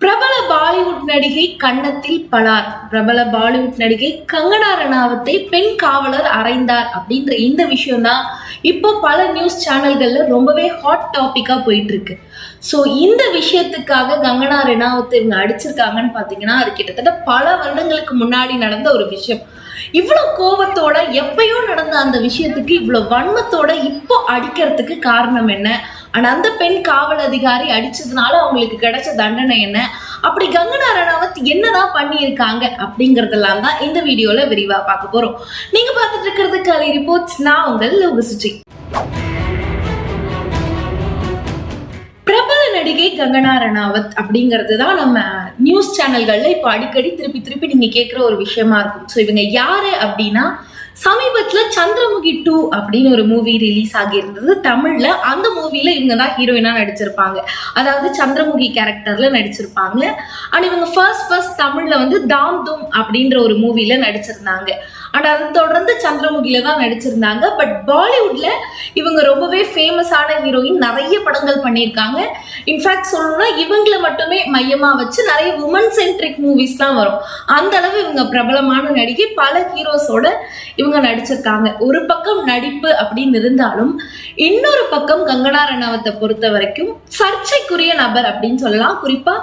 பிரபல பாலிவுட் நடிகை கன்னத்தில் பலார். பிரபல பாலிவுட் நடிகை கங்கனா ரணாவத்தை பெண் காவலர் அறைந்தார் அப்படின்ற இந்த விஷயம் தான் இப்போ பல நியூஸ் சேனல்கள்ல ரொம்பவே ஹாட் டாபிக்கா போயிட்டு இருக்கு. ஸோ இந்த விஷயத்துக்காக கங்கனா ரணாவத்தை இவங்க அடிச்சிருக்காங்கன்னு பாத்தீங்கன்னா அது கிட்டத்தட்ட பல வருடங்களுக்கு முன்னாடி நடந்த ஒரு விஷயம். இவ்வளவு கோபத்தோட எப்பயோ நடந்த அந்த விஷயத்துக்கு இவ்வளவு வன்மத்தோட இப்போ அடிக்கிறதுக்கு காரணம் என்ன? ஆனா அந்த பெண் காவல் அதிகாரி அடிச்சதுனால அவங்களுக்கு கிடைச்ச தண்டனை என்ன? அப்படி கங்கனா ரணாவத் என்னதான் பண்ணியிருக்காங்க அப்படிங்கறதெல்லாம் தான் இந்த வீடியோல விரிவா பார்க்க போறோம். நீங்க பார்த்துட்டு இருக்கிறது கலை ரிப்போர்ட்ஸ். நான் உங்கள் லோகசுஜி. பிரபல நடிகை கங்கனா ரணாவத் அப்படிங்கிறது தான் நம்ம நியூஸ் சேனல்கள்ல இப்போ அடிக்கடி திருப்பி நீங்க கேட்கிற ஒரு விஷயமா இருக்கும். ஸோ இவங்க யாரு அப்படின்னா, சமீபத்துல சந்திரமுகி 2 அப்படின்னு ஒரு மூவி ரிலீஸ் ஆகியிருந்தது தமிழ்ல. அந்த மூவில இவங்க தான் ஹீரோயினா நடிச்சிருப்பாங்க, அதாவது சந்திரமுகி கேரக்டர்ல நடிச்சிருப்பாங்க. அண்ட் இவங்க ஃபர்ஸ்ட் தமிழ்ல வந்து தாம் தூம் அப்படின்ற ஒரு மூவில நடிச்சிருந்தாங்க. அண்ட் அதை தொடர்ந்து சந்திரமுகில தான் நடிச்சிருந்தாங்க. பட் பாலிவுட்ல இவங்க ரொம்பவே ஃபேமஸான ஹீரோயின், நிறைய படங்கள் பண்ணியிருக்காங்க. இன்ஃபேக்ட் சொல்லணும்னா இவங்களை மட்டுமே மையமா வச்சு நிறைய உமன் சென்ட்ரிக் மூவிஸ் தான் வரும். அந்த அளவு இவங்க பிரபலமான நடிகை. பல ஹீரோஸோட இவங்க நடிச்சிருக்காங்க. ஒரு பக்கம் நடிப்பு அப்படின்னு இருந்தாலும் இன்னொரு பக்கம் கங்கனா ரணாவத்தை பொறுத்த வரைக்கும் சர்ச்சைக்குரிய நபர் அப்படின்னு சொல்லலாம். குறிப்பா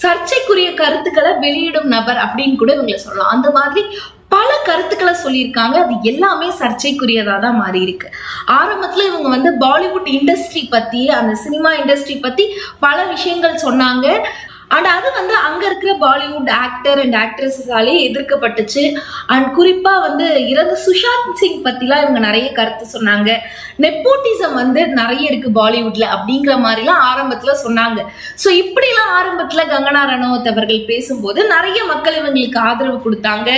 சர்ச்சைக்குரிய கருத்துக்களை வெளியிடும் நபர் அப்படின்னு கூட இவங்களை சொல்லலாம். அந்த மாதிரி பல கருத்துக்களை சொல்லியிருக்காங்க. அது எல்லாமே சர்ச்சைக்குரியதா தான் மாறி இருக்கு. ஆரம்பத்துல இவங்க வந்து பாலிவுட் இண்டஸ்ட்ரி பத்தி, அந்த சினிமா இண்டஸ்ட்ரி பத்தி பல விஷயங்கள் சொன்னாங்க. அண்ட் அது வந்து அங்க இருக்கிற பாலிவுட் ஆக்டர் அண்ட் ஆக்ட்ரஸாலே எதிர்க்கப்பட்டுச்சு. அண்ட் குறிப்பா வந்து இறந்த சுஷாந்த் சிங் பத்திலாம் இவங்க நிறைய கருத்து சொன்னாங்க. நெப்போட்டிசம் வந்து நிறைய இருக்கு பாலிவுட்ல அப்படிங்கிற மாதிரிலாம் ஆரம்பத்துல சொன்னாங்க. ஸோ இப்படிலாம் ஆரம்பத்துல கங்கனா ரணாவத் அவர்கள் பேசும்போது நிறைய மக்கள் இவங்களுக்கு ஆதரவு கொடுத்தாங்க.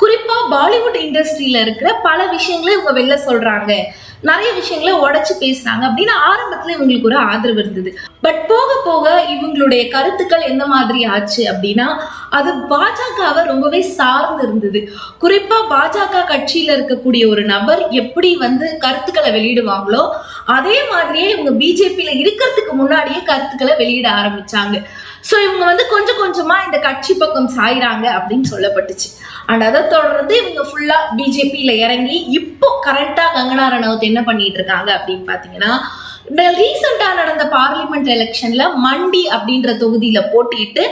குறிப்பா பாலிவுட் இண்டஸ்ட்ரியில இருக்கிற பல விஷயங்களை இவங்க வெளில சொல்றாங்க, நிறைய விஷயங்களை உடைச்சு பேசுறாங்க அப்படின்னு ஆரம்பத்துல இவங்களுக்கு ஒரு ஆதரவு இருந்தது. பட் போக போக இவங்களுடைய கருத்துக்கள் எந்த மாதிரி ஆச்சு அப்படின்னா, அது பாஜகவை ரொம்பவே சார்ந்து இருந்தது. குறிப்பா பாஜக கட்சியில இருக்கக்கூடிய ஒரு நபர் எப்படி வந்து கருத்துக்களை வெளியிடுவாங்களோ அதே மாதிரியே இவங்க பிஜேபியில இருக்கிறதுக்கு முன்னாடியே கருத்துக்களை வெளியிட ஆரம்பிச்சாங்க. ஸோ இவங்க வந்து கொஞ்சம் கொஞ்சமா இந்த கட்சி பக்கம் சாயிறாங்க அப்படின்னு சொல்லப்பட்டுச்சு. அண்ட் அதை தொடர்ந்து இவங்க ஃபுல்லா பிஜேபியில இறங்கி இப்போ கரெக்டா கங்கனா ரணாவத் என்ன பண்ணிட்டு இருக்காங்க அப்படின்னு பாத்தீங்கன்னா, இந்த ரீசெண்டா நடந்த பார்லிமெண்ட் எலெக்ஷன்ல மண்டி அப்படின்ற தொகுதியில போட்டிட்டு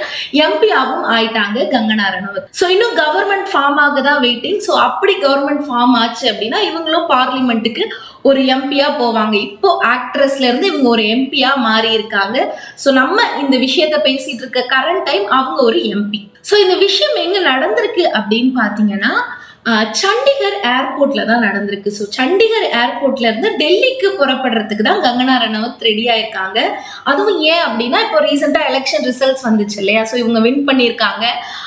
எம்பியாவும் ஆயிட்டாங்க கங்கனா ரணாவத். ஸோ இன்னும் கவர்மெண்ட் ஃபார்ம் ஆகதான் வெயிட்டிங். ஸோ அப்படி கவர்மெண்ட் ஃபார்ம் ஆச்சு அப்படின்னா இவங்களும் பார்லிமெண்ட்டுக்கு ஒரு எம்பியா போவாங்க. இப்போ ஆக்ட்ரஸ்ல இருந்து இவங்க ஒரு எம்பியா மாறி இருக்காங்க. ஸோ நம்ம இந்த விஷயத்த பேசிட்டு இருக்க கரண்ட் டைம் அவங்க ஒரு எம்பி. ஸோ இந்த விஷயம் எங்க நடந்திருக்கு அப்படின்னு பாத்தீங்கன்னா, சண்டிகர் ஏர்போர்ட்ல தான் நடந்திருக்கு. ஸோ சண்டிகர் ஏர்போர்ட்ல இருந்து டெல்லிக்கு புறப்படுறதுக்கு தான் கங்கனா ரணாவத் ரெடி ஆயிருக்காங்க. அதுவும் ஏன் அப்படின்னா, இப்போ ரீசெண்டா எலெக்ஷன் ரிசல்ட்ஸ் வந்துச்சு இல்லையா? ஸோ இவங்க வின் பண்ணியிருக்காங்க.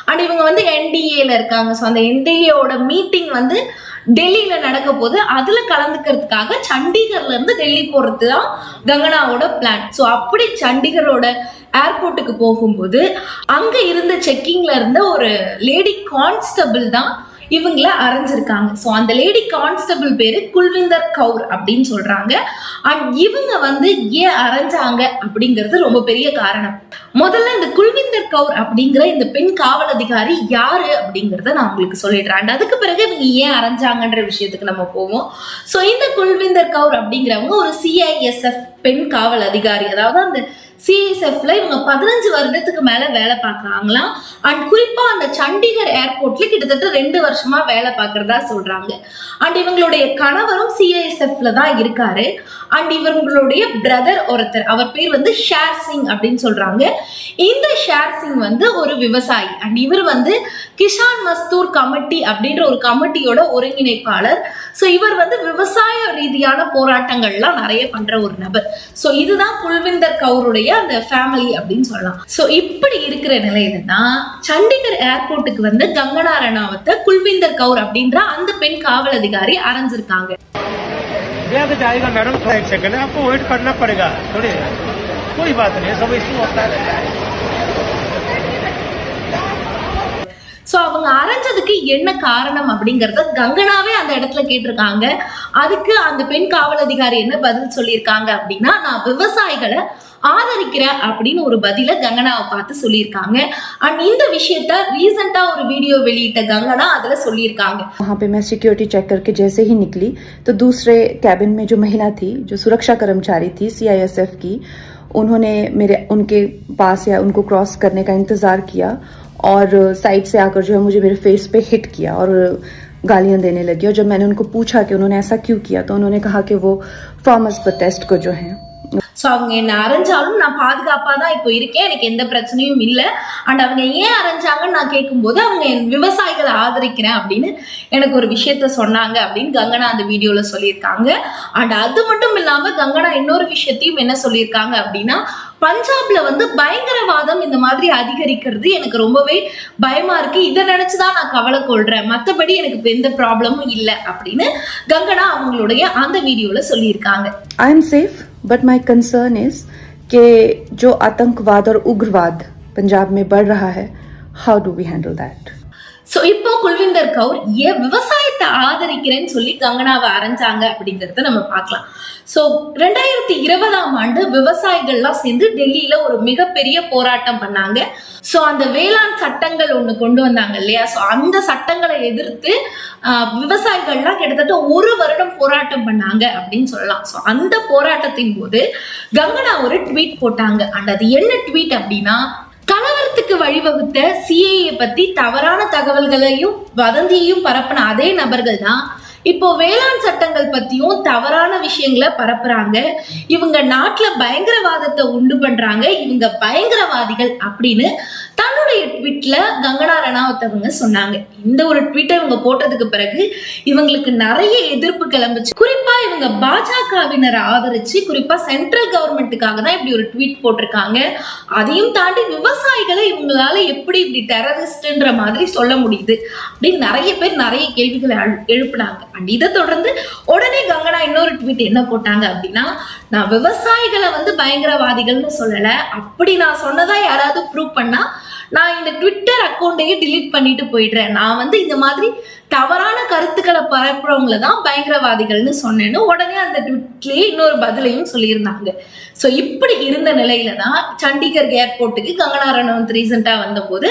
அண்ட் இவங்க வந்து என்டிஏல இருக்காங்க. ஸோ அந்த என்டிஏவோட மீட்டிங் வந்து டெல்லியில நடக்க போது அதுல கலந்துக்கிறதுக்காக சண்டிகர்ல இருந்து டெல்லி போறது தான் கங்கனாவோட பிளான். ஸோ அப்படி சண்டிகரோட ஏர்போர்ட்டுக்கு போகும்போது அங்க இருந்த செக்கிங்ல இருந்த ஒரு லேடி கான்ஸ்டபிள் தான் இவங்கள அரைஞ்சிருக்காங்க. ஸோ அந்த லேடி கான்ஸ்டபிள் பேரு குல்விந்தர் கவுர் அப்படின்னு சொல்றாங்க. அண்ட் இவங்க வந்து ஏன் அரைஞ்சாங்க அப்படிங்கிறது ரொம்ப பெரிய காரணம். முதல்ல இந்த குல்விந்தர் கவுர் அப்படிங்கிற இந்த பெண் காவல் அதிகாரி யாரு அப்படிங்கிறத நான் உங்களுக்கு சொல்லிடுறேன். அண்ட் அதுக்கு பிறகு இவங்க ஏன் அரைஞ்சாங்கன்ற விஷயத்துக்கு நம்ம போவோம். ஸோ இந்த குல்விந்தர் கவுர் அப்படிங்கிறவங்க ஒரு CISF பெண் காவல் அதிகாரி. அதாவது அந்த CISFல இவங்க 15 வருடத்துக்கு மேல வேலை பார்க்கறாங்களாம். அண்ட் குறிப்பா அந்த சண்டிகர் ஏர்போர்ட்ல கிட்டத்தட்ட 2 வருஷமா வேலை பார்க்கறதா சொல்றாங்க. அண்ட் இவங்களுடைய கணவரும் CISFல தான் இருக்காரு. அண்ட் இவங்களுடைய பிரதர் ஒருத்தர், அவர் பேர் வந்து ஷேர் சிங் அப்படின்னு சொல்றாங்க. இந்த ஷேர் சிங் வந்து ஒரு விவசாயி. அண்ட் இவர் வந்து கிசான் மஸ்தூர் கமிட்டி அப்படின்ற ஒரு கமிட்டியோட ஒருங்கிணைப்பாளர். ஸோ இவர் வந்து விவசாய ரீதியான போராட்டங்கள்லாம் நிறைய பண்ற ஒரு நபர். ஸோ இதுதான் குல்விந்தர் கவுருடைய அந்த ஃபேமிலி அப்படின்னு சொல்லலாம். ஸோ இப்படி இருக்கிற நிலையில தான் சண்டிகர் ஏர்போர்ட்டுக்கு வந்து கங்கனா ரணாவத்தை குல்விந்தர் கவுர் அப்படின்ற அந்த பெண் காவல் அதிகாரி அரைஞ்சிருக்காங்க. मैडम थोड़ा एक सेकंड है, आपको वेट करना पड़ेगा थोड़ी, कोई बात नहीं, सब इशू होता है. ஸோ அவங்க அரைஞ்சதுக்கு என்ன காரணம் அப்படிங்கறத கங்கனாவே அந்த இடத்துல கேட்டிருக்காங்க. அதுக்கு அந்த பெண் காவல் அதிகாரி என்ன பதில் சொல்லியிருக்காங்க அப்படின்னா, நான் விவசாயிகளை ஆதரிக்கிறேன் அப்படின்னு ஒரு பதில கங்கனாவை பார்த்து சொல்லியிருக்காங்க. அண்ட் இந்த விஷயத்த ரீசெண்டா ஒரு வீடியோ வெளியிட்ட கங்கனா அதுல சொல்லியிருக்காங்க. वहाँ पे मैं सिक्योरिटी चेक करके जैसे ही निकली तो दूसरे कैबिन में जो महिला थी, जो सुरक्षा कर्मचारी थी CISF की, उन्होंने उनके पास या उनको क्रॉस करने का इंतजार किया और साइड से आकर जो है मुझे मेरे फेस पे हिट किया और गालियां देने लगी. और जब मैंने उनको पूछा कि उन्होंने ऐसा क्यों किया तो उन्होंने कहा कि वो फार्मर्स प्रोटेस्ट को जो है. ஸோ அவங்க என்ன அரைஞ்சாலும் நான் பாதுகாப்பாக தான் இப்போ இருக்கேன், எனக்கு எந்த பிரச்சனையும் இல்லை. அண்ட் அவங்க ஏன் அரைஞ்சாங்கன்னு நான் கேட்கும்போது அவங்க என் விவசாயிகளை ஆதரிக்கிறேன் அப்படின்னு எனக்கு ஒரு விஷயத்த சொன்னாங்க அப்படின்னு கங்கனா அந்த வீடியோவில் சொல்லியிருக்காங்க. அண்ட் அது மட்டும் இல்லாமல் கங்கனா இன்னொரு விஷயத்தையும் என்ன சொல்லியிருக்காங்க அப்படின்னா, பஞ்சாப்ல வந்து பயங்கரவாதம் இந்த மாதிரி அதிகரிக்கிறது எனக்கு ரொம்பவே பயமா இருக்கு, இதை நினைச்சுதான் நான் கவலை கொள்றேன், மற்றபடி எனக்கு எந்த ப்ராப்ளமும் இல்லை அப்படின்னு கங்கனா அவங்களுடைய அந்த வீடியோல சொல்லியிருக்காங்க. I am safe, but my concern is कि जो आतंकवाद और उग्रवाद पंजाब में बढ़ रहा है, how do we handle that? So இப்போ குல்விந்தர் கவுர் ஏன் விவசாயத்தை ஆதரிக்கிறேன்னு சொல்லி கங்கனாவை அரைஞ்சாங்க அப்படிங்கிறத நம்ம பார்க்கலாம். ஸோ 2020 விவசாயிகள்லாம் சேர்ந்து டெல்லியில ஒரு மிகப்பெரிய போராட்டம் பண்ணாங்க. ஸோ அந்த வேளாண் சட்டங்கள் ஒன்று கொண்டு வந்தாங்க இல்லையா, ஸோ அந்த சட்டங்களை எதிர்த்து விவசாயிகள்லாம் கிட்டத்தட்ட 1 வருடம் போராட்டம் பண்ணாங்க அப்படின்னு சொல்லலாம். ஸோ அந்த போராட்டத்தின் போது கங்கனா ஒரு ட்வீட் போட்டாங்க. அண்ட் அது என்ன ட்வீட் அப்படின்னா, கலவரத்துக்கு வழிவகுத்த CAA பத்தி தவறான தகவல்களையும் வதந்தியையும் பரப்பின அதே நபர்கள் தான் இப்போ வேளாண் சட்டங்கள் பத்தியும் தவறான விஷயங்களை பரப்புறாங்க. இவங்க நாட்டுல பயங்கரவாதத்தை உண்டு பண்றாங்க, இவங்க பயங்கரவாதிகள் அப்படின்னு தன்னுடைய ட்வீட்ல கங்கனா ரணாவத் அவங்க சொன்னாங்க. இந்த ஒரு ட்வீட்டை இவங்க போட்டதுக்கு பிறகு இவங்களுக்கு நிறைய எதிர்ப்பு கிளம்புச்சு. குறிப்பா இவங்க பாஜகவினரை ஆதரிச்சு, குறிப்பா சென்ட்ரல் கவர்மெண்ட்டுக்காக தான் இப்படி ஒரு ட்வீட் போட்டிருக்காங்க. அதையும் தாண்டி விவசாயிகளை இவங்களால எப்படி இப்படி டெரரிஸ்ட்ன்ற மாதிரி சொல்ல முடியுது அப்படின்னு நிறைய பேர் நிறைய கேள்விகளை எழுப்பினாங்க. அண்ட் இதை தொடர்ந்து உடனே கங்கனா இன்னொரு ட்வீட் என்ன போட்டாங்க அப்படின்னா, நான் விவசாயிகளை வந்து பயங்கரவாதிகள்னு சொல்லல, அப்படி நான் சொன்னதா யாராவது ப்ரூவ் பண்ணா நான் இந்த ட்விட்டர் அக்கௌண்ட்டையே டிலீட் பண்ணிட்டு போயிடுறேன், நான் வந்து இந்த மாதிரி தவறான கருத்துக்களை பரப்புறவங்கள தான் பயங்கரவாதிகள்னு சொன்னேன்னு உடனே அந்த ட்விட்லயே இன்னொரு பதிலையும் சொல்லியிருந்தாங்க. ஸோ இப்படி இருந்த நிலையில தான் சண்டிகர் ஏர்போர்ட்டுக்கு கங்கனா ரணாவத் ரீசெண்டா வந்தபோது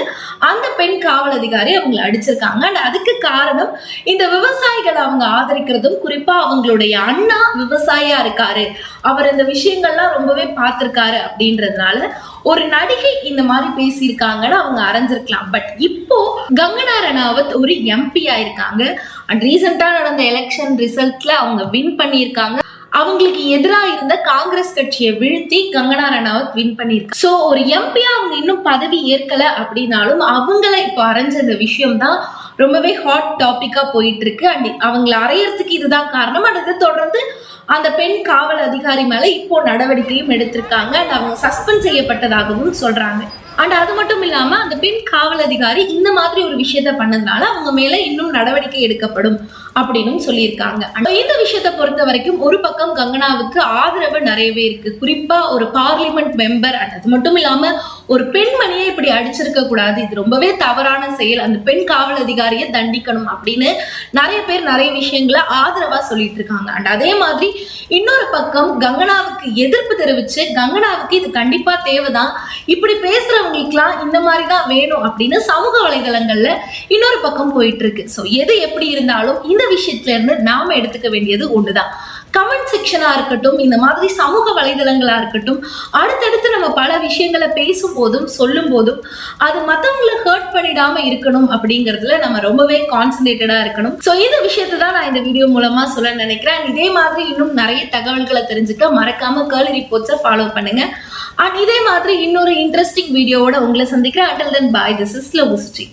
அந்த பெண் காவல் அதிகாரி அவங்களை அடிச்சிருக்காங்க. அண்ட் அதுக்கு காரணம் இந்த விவசாயிகளை அவங்க ஆதரிக்கிறதும், குறிப்பா அவங்களுடைய அண்ணா விவசாயியா இருக்காரு, அவர் இந்த விஷயங்கள்லாம் ரொம்பவே பார்த்திருக்காரு அப்படின்றதுனால ஒரு நடிகை இந்த மாதிரி பேசியிருக்காங்கன்னு அவங்க அரைஞ்சிருக்கலாம். பட் இப்போ கங்கனா ரணாவத் ஒரு MP ஆயிருக்காங்க. அண்ட் ரீசெண்டா நடந்த எலெக்ஷன் ரிசல்ட்ல அவங்க வின் பண்ணியிருக்காங்க. அவங்களுக்கு எதிராக இருந்த காங்கிரஸ் கட்சியை வீழ்த்தி கங்கனா ரணாவத் வின் பண்ணியிருக்காங்க. ஸோ ஒரு MP அவங்க இன்னும் பதவி ஏற்கல அப்படின்னாலும் அவங்கள இப்போ அரைஞ்ச இந்த விஷயம் தான் ரொம்பவே ஹாட் டாபிக்கா போயிட்டு இருக்கு. அண்ட் அவங்களை அறையறதுக்கு இதுதான் காரணம். அண்ட் இதை தொடர்ந்து அந்த பெண் காவல் அதிகாரி மேல இப்போ நடவடிக்கையும் எடுத்திருக்காங்க. அண்ட் அவங்க சஸ்பெண்ட் செய்யப்பட்டதாகவும் சொல்றாங்க. அண்ட் அது மட்டும் இல்லாம அந்த பெண் காவல் அதிகாரி இந்த மாதிரி ஒரு விஷயத்த பண்ணதுனால அவங்க மேல இன்னும் நடவடிக்கை எடுக்கப்படும் அப்படின்னு சொல்லியிருக்காங்க. இந்த விஷயத்த பொறுத்த வரைக்கும் ஒரு பக்கம் கங்கனாவுக்கு ஆதரவு நிறையவே இருக்கு. குறிப்பா ஒரு பார்லிமெண்ட் மெம்பர், அது மட்டும் இல்லாம ஒரு பெண்மணியை இப்படி அடிச்சிருக்க கூடாது, இது ரொம்பவே தவறான செயல், அந்த பெண் காவல் அதிகாரியை தண்டிக்கணும் அப்படின்னு நிறைய பேர் நிறைய விஷயங்களை ஆதரவா சொல்லிட்டு இருக்காங்க. அண்ட் அதே மாதிரி இன்னொரு பக்கம் கங்கனாவுக்கு எதிர்ப்பு தெரிவிச்சு, கங்கனாவுக்கு இது கண்டிப்பா தேவைதான், இப்படி பேசுறவங்களுக்குலாம் இந்த மாதிரிதான் வேணும் அப்படின்னு சமூக வலைதளங்கள்ல இன்னொரு பக்கம் போயிட்டு இருக்கு. ஸோ எது எப்படி இருந்தாலும் இந்த விஷயத்துல இருந்து நாம எடுத்துக்க வேண்டியது ஒண்ணுதான். கமெண்ட் செக்ஷனா இருக்கட்டும், இந்த மாதிரி சமூக வலைதளங்களா இருக்கட்டும், அடுத்தடுத்து நம்ம பல விஷயங்களை பேசும் போதும் சொல்லும் போதும் அது மத்தவங்களை ஹர்ட் பண்ணிடாம இருக்கணும் அப்படிங்கறதுல நம்ம ரொம்பவே கான்சென்ட்ரேட்டடா இருக்கணும். சோ இந்த விஷயத்தை தான் நான் இந்த வீடியோ மூலமா சொல்ல நினைக்கிறேன். இதே மாதிரி இன்னும் நிறைய தகவல்களை தெரிஞ்சுக்க மறக்காம கர்லி ரிப்போர்ட்ஸை ஃபாலோ பண்ணுங்க. அண்ட் இதே மாதிரி இன்னொரு இன்ட்ரெஸ்டிங் வீடியோவோட உங்களை சந்திக்கிறேன். Until then, bye. This is Love Suchi.